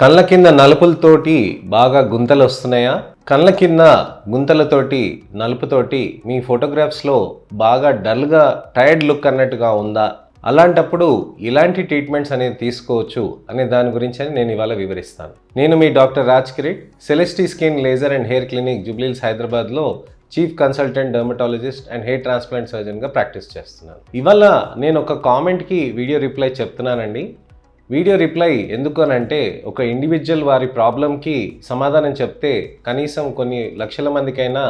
కళ్ళ కింద నలుపులతోటి బాగా గుంతలు వస్తున్నాయా? కళ్ళ కింద గుంతలతోటి నలుపుతోటి మీ ఫోటోగ్రాఫ్స్లో బాగా డల్గా టైర్డ్ లుక్ అన్నట్టుగా ఉందా? అలాంటప్పుడు ఇలాంటి ట్రీట్మెంట్స్ అనేది తీసుకోవచ్చు అనే దాని గురించి నేను ఇవాళ వివరిస్తాను. నేను మీ doctor Raj Kirit, సెలెస్టీ skin laser and hair clinic Jubilee Hills హైదరాబాద్లో chief consultant dermatologist and hair transplant సర్జన్గా practice చేస్తున్నాను. ఇవాళ నేను ఒక కామెంట్కి వీడియో రిప్లై చెప్తున్నానండి. వీడియో రిప్లై ఎందుకు అనంటే, ఒక ఇండివిజువల్ వారి ప్రాబ్లంకి సమాధానం చెప్తే కనీసం కొన్ని లక్షల మందికైనా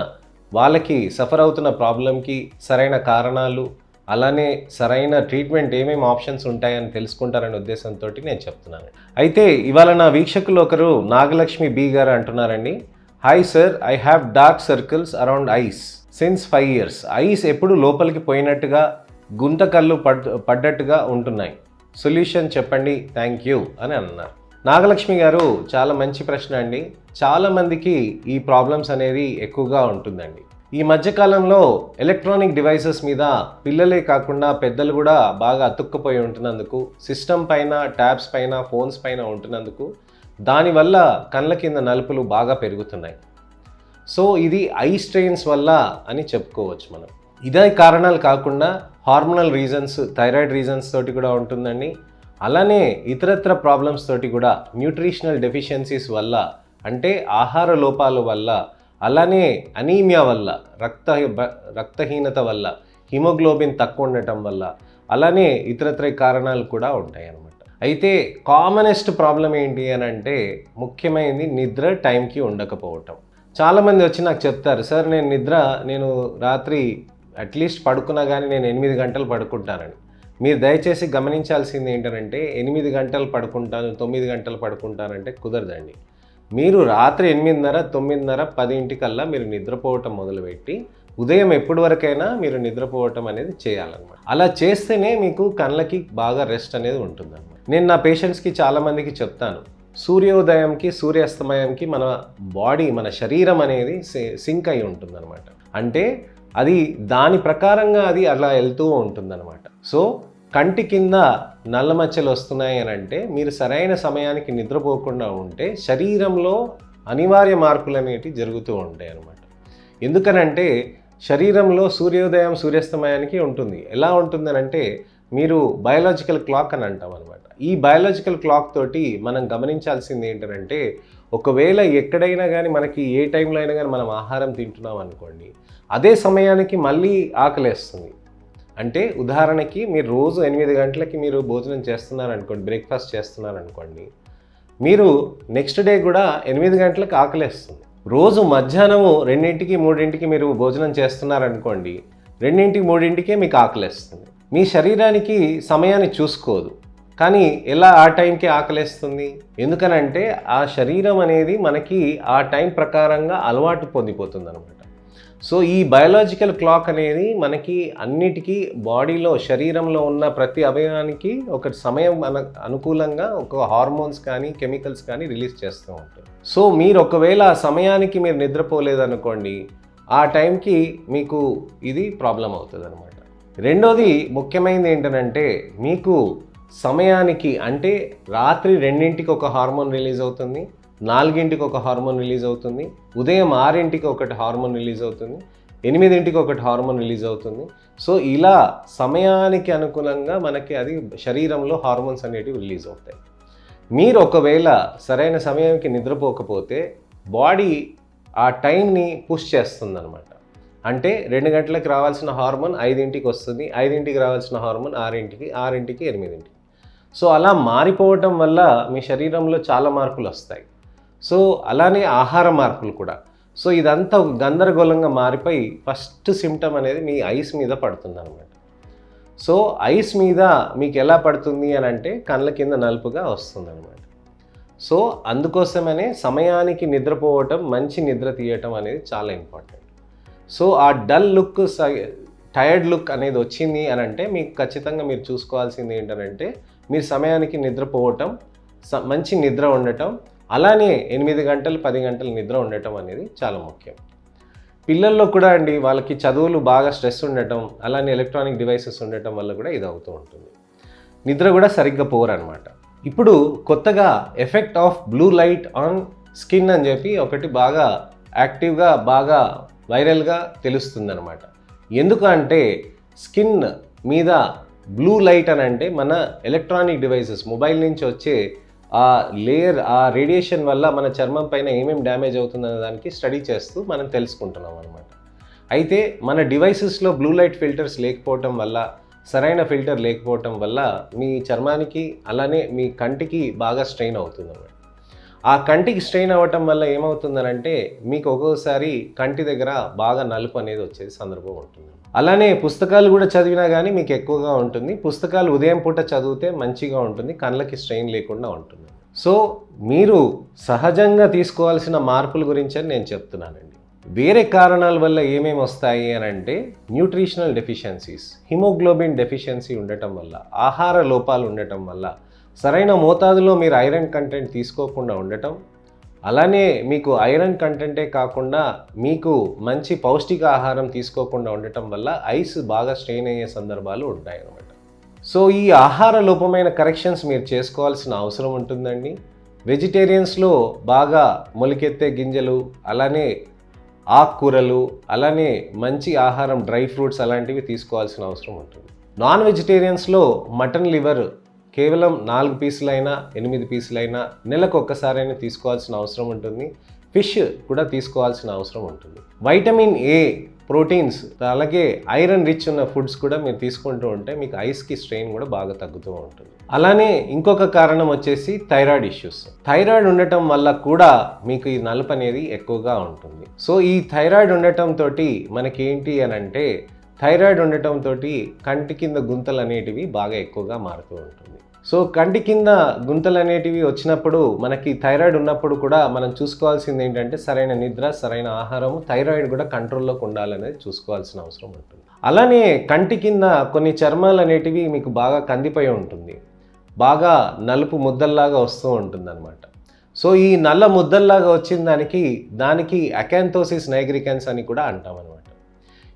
వాళ్ళకి సఫర్ అవుతున్న ప్రాబ్లంకి సరైన కారణాలు, అలానే సరైన ట్రీట్మెంట్ ఏమేమి ఆప్షన్స్ ఉంటాయని తెలుసుకుంటారనే ఉద్దేశంతో నేను చెప్తున్నాను. అయితే ఇవాళ నా వీక్షకులు ఒకరు నాగలక్ష్మి బి గారు అంటున్నారండి, hi sir, I have dark circles around ice since 5 years. Ice ఎప్పుడు లోపలికి పోయినట్టుగా గుంతకళ్ళు పడ్డట్టుగా ఉంటున్నాయి, సొల్యూషన్ చెప్పండి, థ్యాంక్ యూ అని అన్నారు. నాగలక్ష్మి గారు, చాలా మంచి ప్రశ్న అండి. చాలామందికి ఈ ప్రాబ్లమ్స్ అనేది ఎక్కువగా ఉంటుందండి. ఈ మధ్యకాలంలో ఎలక్ట్రానిక్ డివైసెస్ మీద పిల్లలే కాకుండా పెద్దలు కూడా బాగా అతుక్కుపోయి ఉంటున్నందుకు, సిస్టమ్ పైన, ట్యాబ్స్ పైన, ఫోన్స్ పైన ఉంటున్నందుకు దానివల్ల కళ్ళ కింద నలుపులు బాగా పెరుగుతున్నాయి. సో ఇది ఐ స్ట్రెయిన్స్ వల్ల అని చెప్పుకోవచ్చు మనం. ఇదే కారణాలు కాకుండా హార్మోనల్ రీజన్స్, థైరాయిడ్ రీజన్స్ తోటి కూడా ఉంటుందండి. అలానే ఇతరత్ర ప్రాబ్లమ్స్ తోటి కూడా, న్యూట్రిషనల్ డెఫిషియన్సీస్ వల్ల, అంటే ఆహార లోపాల వల్ల, అలానే అనీమియా వల్ల, రక్తహీనత వల్ల, హిమోగ్లోబిన్ తక్కువ ఉండటం వల్ల, అలానే ఇతరత్ర కారణాలు కూడా ఉంటాయి అన్నమాట. అయితే కామనెస్ట్ ప్రాబ్లం ఏంటి అని అంటే, ముఖ్యమైనది నిద్ర టైంకి ఉండకపోవటం. చాలామంది వచ్చి నాకు చెప్తారు, సార్ నేను రాత్రి అట్లీస్ట్ పడుకున్నా కానీ నేను 8 గంటలు పడుకుంటానని. మీరు దయచేసి గమనించాల్సింది ఏంటంటే, 8 గంటలు పడుకుంటాను, 9 గంటలు పడుకుంటానంటే కుదరదండి. మీరు రాత్రి 8:30, 9:30, 10 మీరు నిద్రపోవటం మొదలుపెట్టి ఉదయం ఎప్పటి వరకైనా మీరు నిద్రపోవటం అనేది చేయాలన్నమాట. అలా చేస్తేనే మీకు కళ్ళకి బాగా రెస్ట్ అనేది ఉంటుందన్నమాట. నేను నా పేషెంట్స్కి చాలామందికి చెప్తాను, సూర్యోదయంకి సూర్యాస్తమయంకి మన బాడీ, మన శరీరం అనేది సింక్ అయి ఉంటుందన్నమాట. అంటే అది దాని ప్రకారంగా అది అలా వెళ్తూ ఉంటుందన్నమాట. సో కంటి కింద నల్ల మచ్చలు వస్తున్నాయి అని అంటే, మీరు సరైన సమయానికి నిద్రపోకుండా ఉంటే శరీరంలో అనివార్య మార్పులు అనేటివి జరుగుతూ ఉంటాయి అన్నమాట. ఎందుకనంటే శరీరంలో సూర్యోదయం సూర్యాస్తమయానికి ఉంటుంది. ఎలా ఉంటుందనంటే, మీరు బయాలజికల్ క్లాక్ అని అంటాం అనమాట. ఈ బయాలజికల్ క్లాక్ తోటి మనం గమనించాల్సింది ఏంటంటే, ఒకవేళ ఎక్కడైనా కానీ మనకి ఏ టైంలో అయినా కానీ మనం ఆహారం తింటున్నాం అనుకోండి, అదే సమయానికి మళ్ళీ ఆకలేస్తుంది. అంటే ఉదాహరణకి మీరు రోజు 8 గంటలకి మీరు భోజనం చేస్తున్నారనుకోండి, బ్రేక్ఫాస్ట్ చేస్తున్నారనుకోండి, మీరు నెక్స్ట్ డే కూడా 8 గంటలకు ఆకలేస్తుంది. రోజు మధ్యాహ్నము 2, 3 మీరు భోజనం చేస్తున్నారనుకోండి, 2, 3 మీకు ఆకలేస్తుంది. మీ శరీరానికి సమయాన్ని చూసుకోదు, కానీ ఎలా ఆ టైంకి ఆకలేస్తుంది? ఎందుకనంటే ఆ శరీరం అనేది మనకి ఆ టైం ప్రకారంగా అలవాటు పొందిపోతుంది అనమాట. సో ఈ బయాలజికల్ క్లాక్ అనేది మనకి అన్నిటికీ బాడీలో, శరీరంలో ఉన్న ప్రతి అవయవానికి ఒక సమయం అనుకూలంగా ఒక హార్మోన్స్ కానీ కెమికల్స్ కానీ రిలీజ్ చేస్తూ ఉంటుంది. సో మీరు ఒకవేళ ఆ సమయానికి మీరు నిద్రపోలేదనుకోండి, ఆ టైంకి మీకు ఇది ప్రాబ్లం అవుతుంది అనమాట. రెండోది ముఖ్యమైనది ఏంటంటే, మీకు సమయానికి అంటే రాత్రి 2కి ఒక హార్మోన్ రిలీజ్ అవుతుంది, 4కి ఒక హార్మోన్ రిలీజ్ అవుతుంది, ఉదయం 6కి ఒకటి హార్మోన్ రిలీజ్ అవుతుంది, 8కి ఒకటి హార్మోన్ రిలీజ్ అవుతుంది. సో ఇలా సమయానికి అనుగుణంగా మనకి అది శరీరంలో హార్మోన్స్ అనేటివి రిలీజ్ అవుతాయి. మీరు ఒకవేళ సరైన సమయానికి నిద్రపోకపోతే బాడీ ఆ టైంని పుష్ చేస్తుంది అనమాట. అంటే 2 గంటలకు రావాల్సిన హార్మోన్ 5కి వస్తుంది, 5కి రావాల్సిన హార్మోన్ 6కి, 8కి. సో అలా మారిపోవటం వల్ల మీ శరీరంలో చాలా మార్పులు వస్తాయి. సో అలానే ఆహార మార్పులు కూడా. సో ఇదంతా గందరగోళంగా మారిపోయి ఫస్ట్ సిమ్టమ్ అనేది మీ ఐస్ మీద పడుతుంది అనమాట. సో ఐస్ మీద మీకు ఎలా పడుతుంది అని అంటే, కళ్ళ కింద నలుపుగా వస్తుంది అనమాట. సో అందుకోసమనే సమయానికి నిద్రపోవటం, మంచి నిద్ర తీయటం అనేది చాలా ఇంపార్టెంట్. సో ఆ డల్ లుక్, టైర్డ్ లుక్ అనేది వచ్చింది అని అంటే, మీకు ఖచ్చితంగా మీరు చూసుకోవాల్సింది ఏంటంటే, మీరు సమయానికి నిద్రపోవటం, మంచి నిద్ర ఉండటం, అలానే 8 గంటలు 10 గంటలు నిద్ర ఉండటం అనేది చాలా ముఖ్యం. పిల్లల్లో కూడా అండి, వాళ్ళకి చదువులు బాగా స్ట్రెస్ ఉండటం, అలానే ఎలక్ట్రానిక్ డివైసెస్ ఉండటం వల్ల కూడా ఇది అవుతూ ఉంటుంది. నిద్ర కూడా సరిగ్గా పోరనమాట. ఇప్పుడు కొత్తగా effect of blue light on skin అని చెప్పి ఒకటి బాగా యాక్టివ్గా బాగా వైరల్గా తెలుస్తుందన్నమాట. ఎందుకు అంటే స్కిన్ మీద బ్లూ లైట్ అని అంటే మన ఎలక్ట్రానిక్ డివైసెస్ మొబైల్ నుంచి వచ్చే ఆ లేయర్ ఆ రేడియేషన్ వల్ల మన చర్మం పైన ఏమేమి డ్యామేజ్ అవుతుందనే దానికి స్టడీ చేస్తూ మనం తెలుసుకుంటున్నాం అనమాట. అయితే మన డివైసెస్లో బ్లూ లైట్ ఫిల్టర్స్ లేకపోవటం వల్ల, సరైన ఫిల్టర్ లేకపోవటం వల్ల మీ చర్మానికి అలానే మీ కంటికి బాగా స్ట్రెయిన్ అవుతుందన్నమాట. ఆ కంటికి స్ట్రెయిన్ అవ్వటం వల్ల ఏమవుతుందనంటే మీకు ఒక్కోసారి కంటి దగ్గర బాగా నలుపు అనేది వచ్చే సందర్భం ఉంటుంది. అలానే పుస్తకాలు కూడా చదివినా కానీ మీకు ఎక్కువగా ఉంటుంది. పుస్తకాలు ఉదయం పూట చదివితే మంచిగా ఉంటుంది, కళ్ళకి స్ట్రెయిన్ లేకుండా ఉంటుంది. సో మీరు సహజంగా తీసుకోవాల్సిన మార్పుల గురించి అని నేను చెప్తున్నానండి. వేరే కారణాల వల్ల ఏమేమి వస్తాయి అని అంటే న్యూట్రిషనల్ డెఫిషియన్సీస్, హిమోగ్లోబిన్ డెఫిషియన్సీ ఉండటం వల్ల, ఆహార లోపాలు ఉండటం వల్ల, సరైన మోతాదులో మీరు ఐరన్ కంటెంట్ తీసుకోకుండా ఉండటం, అలానే మీకు ఐరన్ కంటెంటే కాకుండా మీకు మంచి పౌష్టిక ఆహారం తీసుకోకుండా ఉండటం వల్ల ఐస్ బాగా స్ట్రెయిన్ అయ్యే సందర్భాలు ఉంటాయి అన్నమాట. సో ఈ ఆహార లోపమైన కరెక్షన్స్ మీరు చేసుకోవాల్సిన అవసరం ఉంటుందండి. వెజిటేరియన్స్లో బాగా మొలకెత్తే గింజలు, అలానే ఆకుకూరలు, అలానే మంచి ఆహారం డ్రై ఫ్రూట్స్ అలాంటివి తీసుకోవాల్సిన అవసరం ఉంటుంది. నాన్ వెజిటేరియన్స్లో మటన్ లివర్ కేవలం 4 పీసులైనా 8 పీసులైనా నెలకు ఒక్కసారైనా తీసుకోవాల్సిన అవసరం ఉంటుంది. ఫిష్ కూడా తీసుకోవాల్సిన అవసరం ఉంటుంది. వైటమిన్ ఏ, ప్రోటీన్స్, అలాగే ఐరన్ రిచ్ ఉన్న ఫుడ్స్ కూడా మీరు తీసుకుంటూ ఉంటే మీకు ఐస్కి స్ట్రెయిన్ కూడా బాగా తగ్గుతూ ఉంటుంది. అలానే ఇంకొక కారణం వచ్చేసి థైరాయిడ్ ఇష్యూస్. థైరాయిడ్ ఉండటం వల్ల కూడా మీకు ఈ నలుపు అనేది ఎక్కువగా ఉంటుంది. సో ఈ థైరాయిడ్ ఉండటంతో మనకి ఏంటి అని అంటే థైరాయిడ్ ఉండటంతో కంటి కింద గుంతలు అనేటివి బాగా ఎక్కువగా మారుతూ ఉంటుంది. సో కంటి కింద గుంతలు అనేటివి వచ్చినప్పుడు మనకి థైరాయిడ్ ఉన్నప్పుడు కూడా మనం చూసుకోవాల్సింది ఏంటంటే సరైన నిద్ర, సరైన ఆహారం, థైరాయిడ్ కూడా కంట్రోల్లోకి ఉండాలనేది చూసుకోవాల్సిన అవసరం ఉంటుంది. అలానే కంటి కింద కొన్ని చర్మాలు అనేటివి మీకు బాగా కందిపోయి ఉంటుంది, బాగా నలుపు ముద్దల్లాగా వస్తూ ఉంటుంది అనమాట. సో ఈ నల్ల ముద్దల్లాగా వచ్చిన దానికి అకాంతోసిస్ నైగ్రికన్స్ అని కూడా అంటాం అనమాట.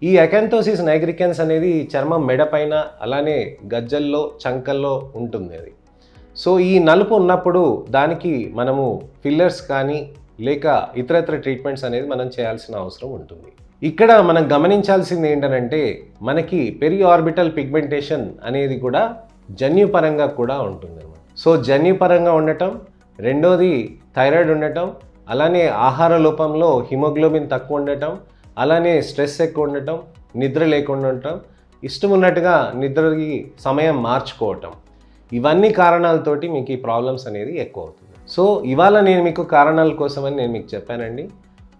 ఈ అకాంతోసిస్ నైగ్రికన్స్ అనేది చర్మం మెడపైన అలానే గజ్జల్లో, చంకల్లో ఉంటుంది అది. సో ఈ నలుపు ఉన్నప్పుడు దానికి మనము ఫిల్లర్స్ కానీ లేక ఇతరత్ర ట్రీట్మెంట్స్ అనేది మనం చేయాల్సిన అవసరం ఉంటుంది. ఇక్కడ మనం గమనించాల్సింది ఏంటంటే మనకి పెరిఆర్బిటల్ పిగ్మెంటేషన్ అనేది కూడా జన్యుపరంగా కూడా ఉంటుంది అన్నమాట. సో జన్యుపరంగా ఉండటం, రెండోది థైరాయిడ్ ఉండటం, అలానే ఆహార లోపంలో హిమోగ్లోబిన్ తక్కువ ఉండటం, అలానే స్ట్రెస్ ఎక్కువ ఉండటం, నిద్ర లేకుండా ఉండటం, ఇష్టం ఉన్నట్టుగా నిద్రకి సమయం మార్చుకోవటం, ఇవన్నీ కారణాలతోటి మీకు ఈ ప్రాబ్లమ్స్ అనేది ఎక్కువ అవుతుంది. సో ఇవాళ నేను మీకు కారణాల కోసమని నేను మీకు చెప్పానండి.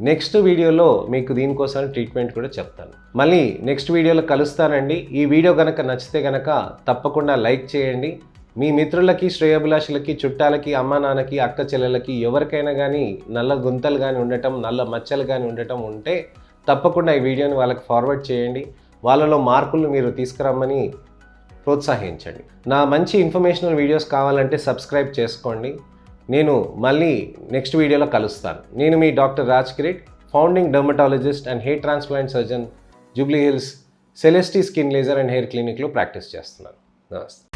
నెక్స్ట్ వీడియోలో మీకు దీనికోసం ట్రీట్మెంట్ కూడా చెప్తాను. మళ్ళీ నెక్స్ట్ వీడియోలో కలుస్తానండి. ఈ వీడియో కనుక నచ్చితే కనుక తప్పకుండా లైక్ చేయండి. మీ మిత్రులకి, శ్రేయోభిలాషులకి, చుట్టాలకి, అమ్మ నాన్నకి, అక్క చెల్లెలకి ఎవరికైనా కానీ నల్ల గుంతలు కానీ ఉండటం, నల్ల మచ్చలు కానీ ఉండటం ఉంటే తప్పకుండా ఈ వీడియోని వాళ్ళకి ఫార్వర్డ్ చేయండి. వాళ్ళలో మార్పులు మీరు తీసుకురమ్మని ప్రోత్సహించండి. నా మంచి ఇన్ఫర్మేషనల్ వీడియోస్ కావాలంటే సబ్స్క్రైబ్ చేసుకోండి. నేను మళ్ళీ నెక్స్ట్ వీడియోలో కలుస్తాను. నేను మీ doctor Raj Kireet, founding dermatologist and hair transplant surgeon, Jubilee Hills Celestee skin laser and hair క్లినిక్లో ప్రాక్టీస్ చేస్తున్నాను. నమస్తే.